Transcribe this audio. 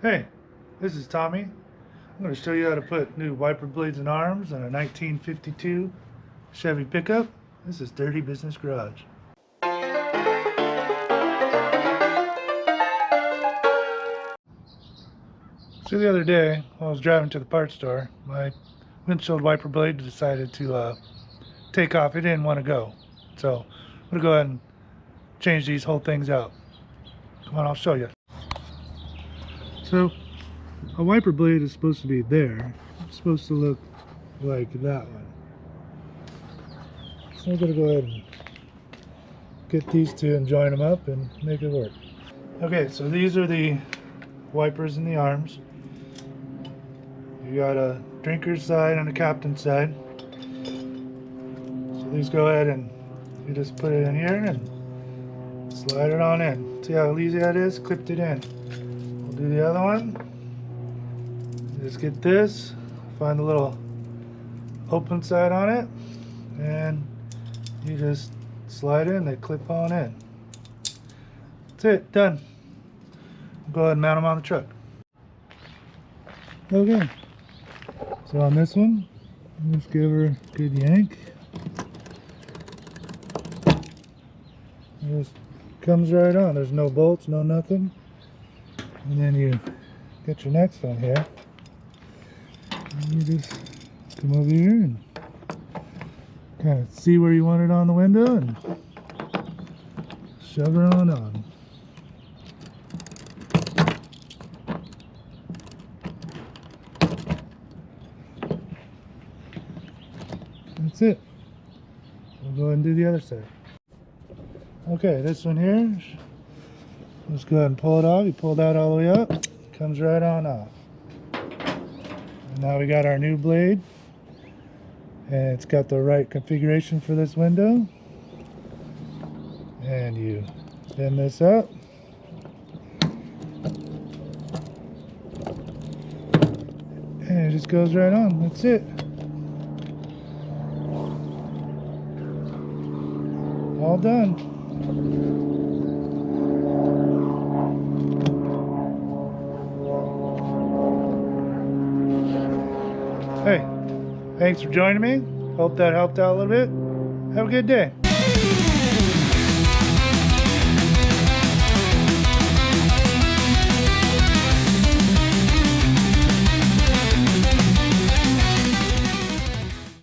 Hey, this is Tommy. I'm going to show you how to put new wiper blades and arms on a 1952 Chevy pickup. This is Dirty Business Garage. So the other day, while I was driving to the parts store, my windshield wiper blade decided to take off. It didn't want to go. So I'm going to go ahead and change these whole things out. Come on, I'll show you. So a wiper blade is supposed to be there. It's supposed to look like that one. So I'm going to go ahead and get these two and join them up and make it work. Okay, so these are the wipers and the arms. You got a drinker's side and a captain's side. So these go ahead and you just put it in here and slide it on in. See how easy that is? Clipped it in. We'll do the other one. Just get this, find the little open side on it, and you just slide in, they clip on in. That's it, done. Go ahead and mount them on the truck. Okay, so on this one, just give her a good yank. It just comes right on, there's no bolts, no nothing. And then you get your next one here. And you just come over here and kind of see where you want it on the window and shove her on. That's it. We'll go ahead and do the other side. Okay, this one here, let's go ahead and pull it off. You pull that all the way up, comes right on off. And now we got our new blade, and it's got the right configuration for this window. And you bend this up, and it just goes right on. That's it. All done. Hey, thanks for joining me. Hope that helped out a little bit. Have a good day.